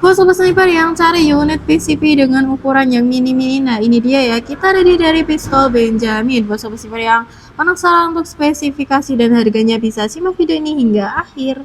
Buat sobat sniper yang cari unit PCP dengan ukuran yang mini-mini, nah ini dia ya, kita ready dari pistol Benjamin. Buat sobat sniper yang penasaran untuk spesifikasi dan harganya, bisa simak video ini hingga akhir.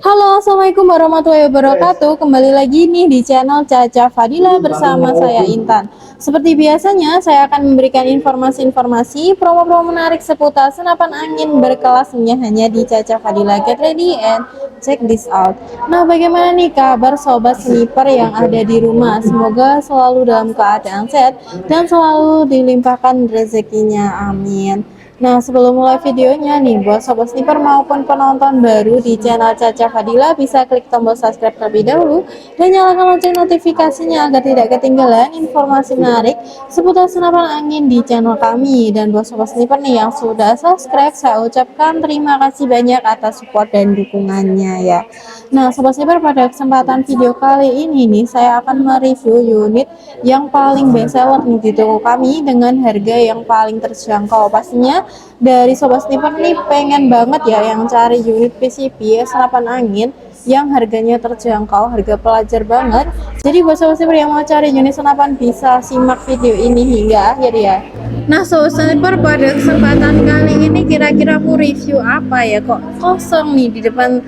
Halo, assalamualaikum warahmatullahi wabarakatuh. Kembali lagi nih di channel Caca Fadila bersama saya Intan. Seperti biasanya, saya akan memberikan informasi-informasi promo-promo menarik seputar senapan angin berkelasnya hanya di Caca Fadila. Get ready and check this out. Nah, bagaimana nih kabar sobat sniper yang ada di rumah? Semoga selalu dalam keadaan sehat dan selalu dilimpahkan rezekinya. Amin. Nah, sebelum mulai videonya nih, buat sobat sniper maupun penonton baru di channel Caca Fadila, bisa klik tombol subscribe terlebih dahulu dan nyalakan lonceng notifikasinya agar tidak ketinggalan informasi menarik seputar senapan angin di channel kami. Dan buat sobat sniper nih yang sudah subscribe, saya ucapkan terima kasih banyak atas support dan dukungannya ya. Nah, sobat sniper, pada kesempatan video kali ini nih, saya akan mereview unit yang paling best seller nih di toko kami dengan harga yang paling terjangkau. Pastinya dari sobat sniper nih pengen banget ya yang cari unit PCP ya, senapan angin yang harganya terjangkau, harga pelajar banget. Jadi buat sobat sniper yang mau cari unit senapan, bisa simak video ini hingga akhir ya. Nah, sobat sniper, pada kesempatan kali ini kira-kira aku review apa ya, kok kosong nih di depan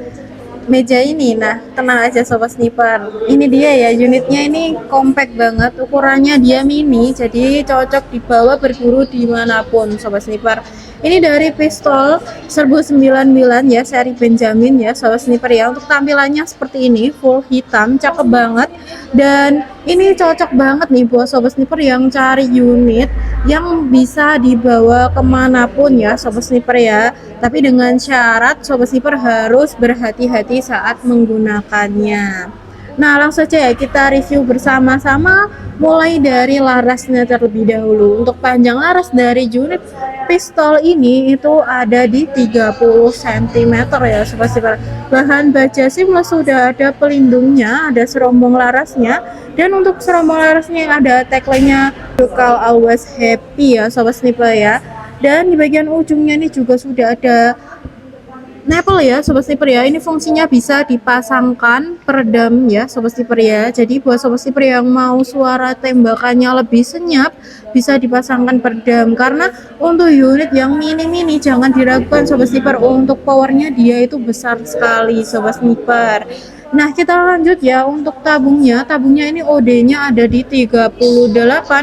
meja ini. Nah, tenang aja sobat sniper, ini dia ya, unitnya ini compact banget, ukurannya dia mini, jadi cocok dibawa berburu dimanapun sobat sniper. Ini dari pistol serbu 99 ya, seri Benjamin ya sobat sniper ya. Untuk tampilannya seperti ini, full hitam, cakep banget. Dan ini cocok banget nih buat sobat sniper yang cari unit yang bisa dibawa kemanapun ya sobat sniper ya. Tapi dengan syarat sobat sniper harus berhati-hati saat menggunakannya. Nah, langsung saja ya kita review bersama-sama, mulai dari larasnya terlebih dahulu. Untuk panjang laras dari unit pistol ini itu ada di 30 cm ya sobat sniper. Bahan baja seamless, sudah ada pelindungnya, ada serombong larasnya, dan untuk serombong larasnya ada tagline-nya "Lokal Always Happy" ya sobat sniper ya. Dan di bagian ujungnya ini juga sudah ada nipple ya sobat sniper ya. Ini fungsinya bisa dipasangkan peredam ya sobat sniper ya. Jadi buat sobat sniper yang mau suara tembakannya lebih senyap, bisa dipasangkan peredam. Karena untuk unit yang mini-mini jangan diragukan sobat sniper, untuk powernya dia itu besar sekali sobat sniper. Nah, kita lanjut ya untuk tabungnya. Tabungnya ini OD-nya ada di 38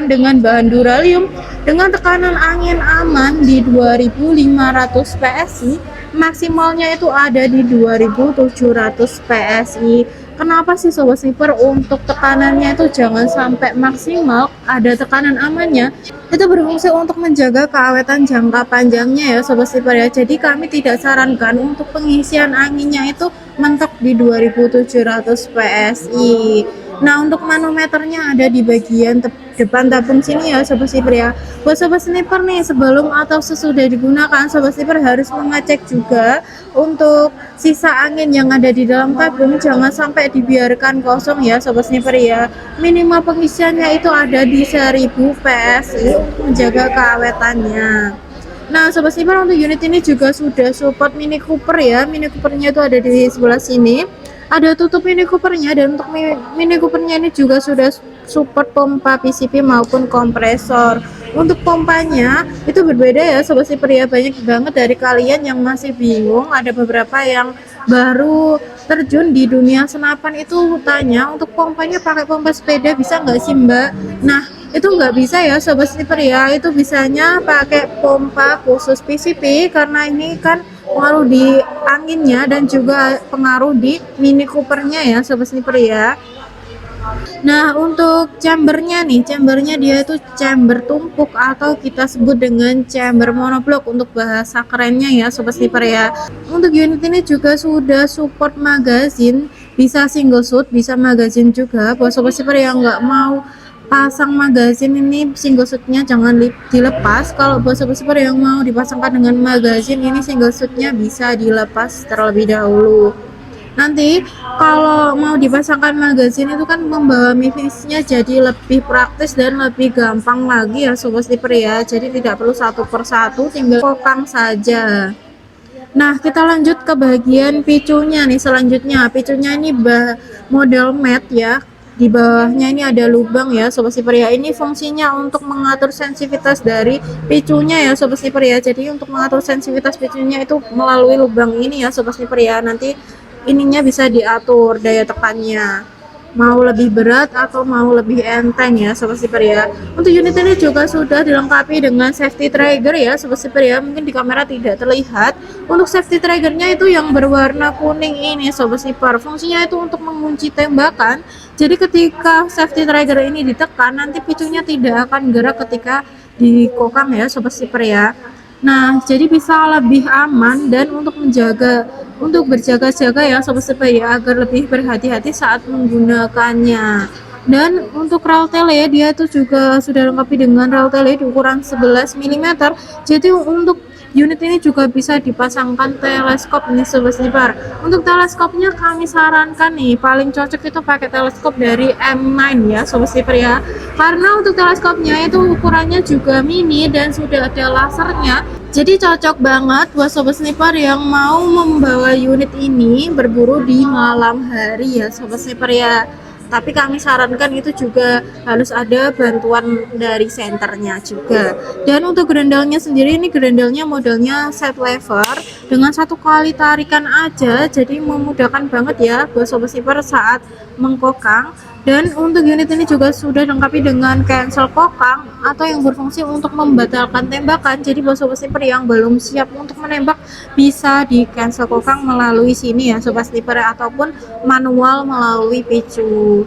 dengan bahan duralium dengan tekanan angin aman di 2500 PSI. Maksimalnya itu ada di 2700 PSI. Kenapa sih sobat sniper untuk tekanannya itu jangan sampai maksimal, ada tekanan amannya? Itu berfungsi untuk menjaga keawetan jangka panjangnya ya sobat sniper ya. Jadi kami tidak sarankan untuk pengisian anginnya itu mentok di 2700 PSI. Nah, untuk manometernya ada di bagian depan tabung sini ya sobat sniper ya. Buat sobat sniper nih, sebelum atau sesudah digunakan, sobat sniper harus mengecek juga untuk sisa angin yang ada di dalam tabung, jangan sampai dibiarkan kosong ya sobat sniper ya. Minimal pengisiannya itu ada di 1000 PSI untuk menjaga keawetannya. Nah, sobat sniper, untuk unit ini juga sudah support Mini Cooper ya. Mini Coopernya itu ada di sebelah sini, ada tutup Mini Coopernya. Dan untuk Mini Coopernya ini juga sudah support pompa PCP maupun kompresor. Untuk pompanya itu berbeda ya sobat sniper ya. Banyak banget dari kalian yang masih bingung, ada beberapa yang baru terjun di dunia senapan itu tanya, untuk pompanya pakai pompa sepeda bisa nggak sih mbak? Nah, itu nggak bisa ya sobat sniper ya. Itu bisanya pakai pompa khusus PCP, karena ini kan pengaruh di anginnya dan juga pengaruh di Mini Coopernya ya sobat sniper ya. Nah, untuk chambernya nih, chambernya dia itu chamber tumpuk atau kita sebut dengan chamber monoblok untuk bahasa kerennya ya sobat sniper ya. Untuk unit ini juga sudah support magazine, bisa single shoot, bisa magazine juga. Buat sobat sniper yang nggak mau pasang magazin ini single shootnya jangan dilepas. Kalau buat sobat-sobat yang mau dipasangkan dengan magazin ini single shootnya bisa dilepas terlebih dahulu. Nanti kalau mau dipasangkan magazin itu kan membawa mivisnya jadi lebih praktis dan lebih gampang lagi ya sobat sniper ya, jadi tidak perlu satu persatu, tinggal kokang saja. Nah, kita lanjut ke bagian picunya nih. Selanjutnya picunya ini model matte ya, di bawahnya ini ada lubang ya sobat sniper ya. Ini fungsinya untuk mengatur sensitivitas dari picunya ya sobat sniper ya. Jadi untuk mengatur sensitivitas picunya itu melalui lubang ini ya sobat sniper ya. Nanti ininya bisa diatur daya tekannya, mau lebih berat atau mau lebih enteng ya sobat sniper ya. Untuk unit ini juga sudah dilengkapi dengan safety trigger ya sobat sniper ya. Mungkin di kamera tidak terlihat. Untuk safety triggernya itu yang berwarna kuning ini sobat sniper, fungsinya itu untuk mengunci tembakan. Jadi ketika safety trigger ini ditekan, nanti picunya tidak akan gerak ketika dikokang ya sobat sniper ya. Nah, jadi bisa lebih aman dan untuk berjaga-jaga ya sobat sniper ya, agar lebih berhati-hati saat menggunakannya. Dan untuk rel tele dia itu juga sudah lengkapi dengan rel tele di ukuran 11 mm. Jadi untuk unit ini juga bisa dipasangkan teleskop nih sobat sniper. Untuk teleskopnya kami sarankan nih paling cocok itu pakai teleskop dari M9 ya sobat sniper ya. Karena untuk teleskopnya itu ukurannya juga mini dan sudah ada lasernya. Jadi cocok banget buat sobat sniper yang mau membawa unit ini berburu di malam hari ya sobat sniper ya. Tapi kami sarankan itu juga harus ada bantuan dari senternya juga. Dan untuk gerendalnya sendiri, ini gerendalnya modelnya set lever dengan satu kali tarikan aja, jadi memudahkan banget ya buat sobat sniper saat mengkokang. Dan untuk unit ini juga sudah dilengkapi dengan cancel kokang atau yang berfungsi untuk membatalkan tembakan. Jadi buat sobat sniper yang belum siap untuk menembak bisa di cancel kokang melalui sini ya sobat sniper, ataupun manual melalui picu.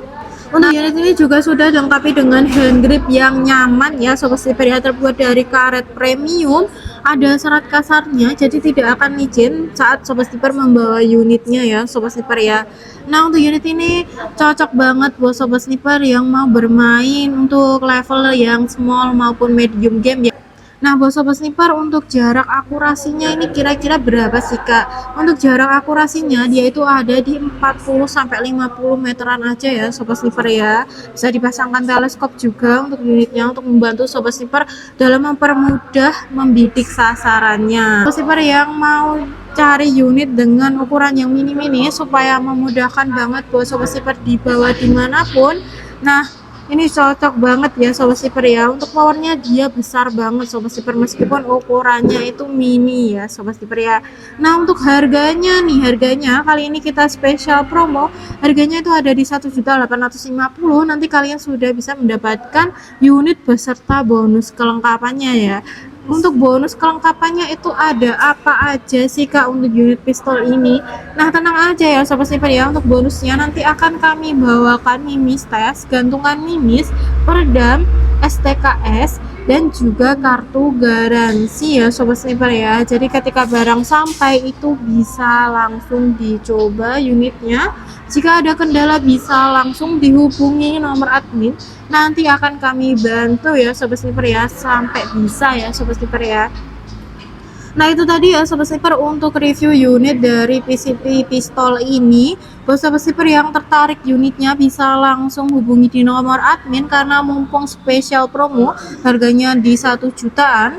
Untuk unit ini juga sudah dilengkapi dengan hand grip yang nyaman ya sobat sniper ya, terbuat dari karet premium, ada serat kasarnya jadi tidak akan licin saat sobat sniper membawa unitnya ya sobat sniper ya. Nah, untuk unit ini cocok banget buat sobat sniper yang mau bermain untuk level yang small maupun medium game ya. Nah, buat sobat sniper untuk jarak akurasinya ini kira-kira berapa sih Kak? Untuk jarak akurasinya dia itu ada di 40 sampai 50 meteran aja ya sobat sniper ya. Bisa dipasangkan teleskop juga untuk unitnya untuk membantu sobat sniper dalam mempermudah membidik sasarannya. Sobat sniper yang mau cari unit dengan ukuran yang mini-mini supaya memudahkan banget buat sobat sniper dibawa dimanapun. Nah, ini cocok banget ya sobat sniper ya. Untuk powernya dia besar banget sobat sniper, meskipun ukurannya itu mini ya sobat sniper ya. Nah, untuk harganya nih, harganya kali ini kita spesial promo. Harganya itu ada di 1.850.000. Nanti kalian sudah bisa mendapatkan unit beserta bonus kelengkapannya ya. Untuk bonus kelengkapannya itu ada apa aja sih Kak untuk unit pistol ini? Nah, tenang aja ya sobat sniper ya, untuk bonusnya nanti akan kami bawakan mimis tes, gantungan mimis, peredam, STKS, dan juga kartu garansi ya sobat sniper ya. Jadi ketika barang sampai itu bisa langsung dicoba unitnya. Jika ada kendala bisa langsung dihubungi nomor admin, nanti akan kami bantu ya sobat sniper ya, sampai bisa ya sobat sniper ya. Nah, itu tadi ya sobat sniper untuk review unit dari PCP pistol ini. Buat sobat sniper yang tertarik unitnya bisa langsung hubungi di nomor admin karena mumpung spesial promo harganya di 1 jutaan.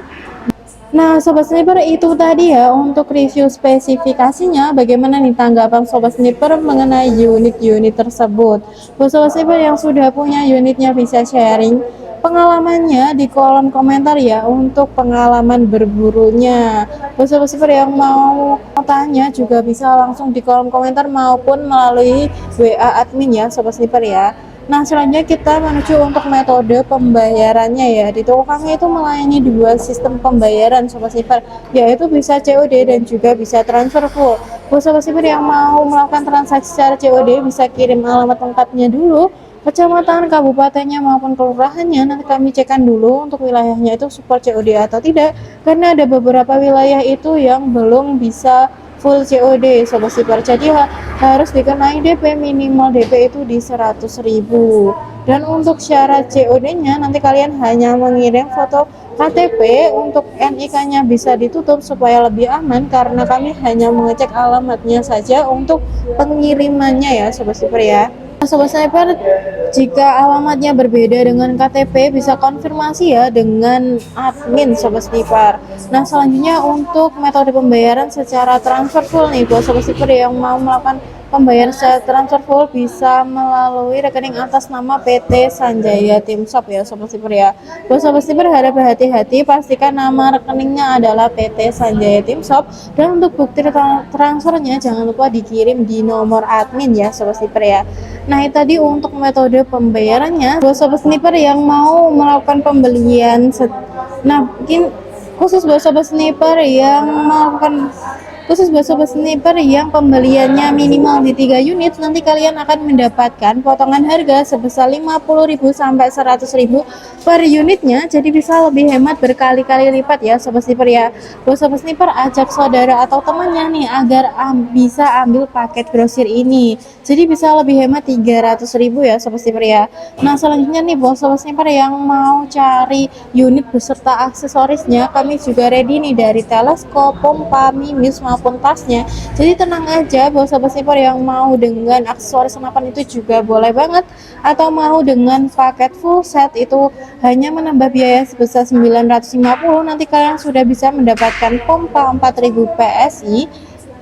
Nah, sobat sniper itu tadi ya untuk review spesifikasinya. Bagaimana nih tanggapan sobat sniper mengenai unit-unit tersebut? Buat sobat sniper yang sudah punya unitnya bisa sharing pengalamannya di kolom komentar ya, untuk pengalaman berburunya. Buat sobat sniper yang mau tanya juga bisa langsung di kolom komentar maupun melalui WA admin ya sobat sniper ya. Nah, selanjutnya kita menuju untuk metode pembayarannya ya. Di toko kami itu melayani dua sistem pembayaran sobat sniper, yaitu bisa COD dan juga bisa transfer full. Buat sobat sniper yang mau melakukan transaksi secara COD bisa kirim alamat lengkapnya dulu, kecamatan, kabupatennya maupun kelurahannya. Nanti kami cekkan dulu untuk wilayahnya itu support COD atau tidak, karena ada beberapa wilayah itu yang belum bisa full COD sobat sniper, jadi harus dikenai DP, minimal DP itu di 100.000. Dan untuk syarat COD-nya nanti kalian hanya mengirim foto KTP. Untuk NIK-nya bisa ditutup supaya lebih aman karena kami hanya mengecek alamatnya saja untuk pengirimannya ya Sobat Sniper ya. Sobat Sniper, jika alamatnya berbeda dengan KTP bisa konfirmasi ya dengan admin Sobat Sniper. Nah selanjutnya untuk metode pembayaran secara transfer full nih buat Sobat Sniper yang mau melakukan pembayaran secara transfer full bisa melalui rekening atas nama PT Sanjaya Timshop ya Sobat Sniper ya. Buat Sobat Sniper harap berhati-hati, pastikan nama rekeningnya adalah PT Sanjaya Timshop, dan untuk bukti transfernya jangan lupa dikirim di nomor admin ya Sobat Sniper ya. Nah itu tadi untuk metode pembayarannya buat Sobat Sniper yang mau melakukan pembelian nah mungkin khusus buat Sobat Sniper yang pembeliannya minimal di 3 unit, nanti kalian akan mendapatkan potongan harga sebesar 50.000 sampai 100.000 per unitnya, jadi bisa lebih hemat berkali-kali lipat ya Sobat Sniper ya. Buat Sobat Sniper ajak saudara atau temannya nih agar bisa ambil paket grosir ini, jadi bisa lebih hemat 300.000 ya Sobat Sniper ya. Nah selanjutnya nih buat Sobat Sniper yang mau cari unit beserta aksesorisnya, kami juga ready nih dari teleskop, pompa, mimis maupun tasnya. Jadi tenang aja buat Sobat Sniper yang mau dengan aksesoris senapan itu juga boleh banget, atau mau dengan paket full set itu hanya menambah biaya sebesar 950. Nanti kalian sudah bisa mendapatkan pompa 4000 PSI,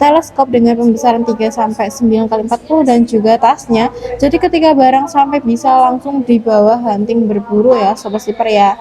teleskop dengan pembesaran 3-9x40 dan juga tasnya. Jadi ketika barang sampai bisa langsung dibawa hunting berburu ya Sobat Sniper ya.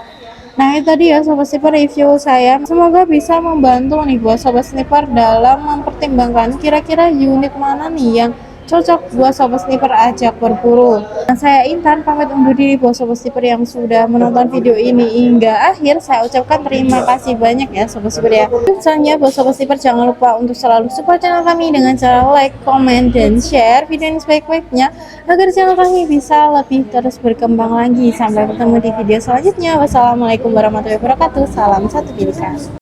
Nah itu tadi ya Sobat Sniper review saya, semoga bisa membantu nih buat Sobat Sniper dalam mempertimbangkan kira-kira unit mana nih yang cocok buat Sobat Sniper ajak berburu. Nah, saya Intan pamit undur diri buat Sobat Sniper yang sudah menonton video ini hingga akhir. Saya ucapkan terima kasih banyak ya Sobat Sniper ya. Misalnya buat Sobat Sniper jangan lupa untuk selalu support channel kami dengan cara like, comment, dan share video ini sebaik-baiknya agar channel kami bisa lebih terus berkembang lagi. Sampai bertemu di video selanjutnya. Wassalamualaikum warahmatullahi wabarakatuh. Salam satu pilihan.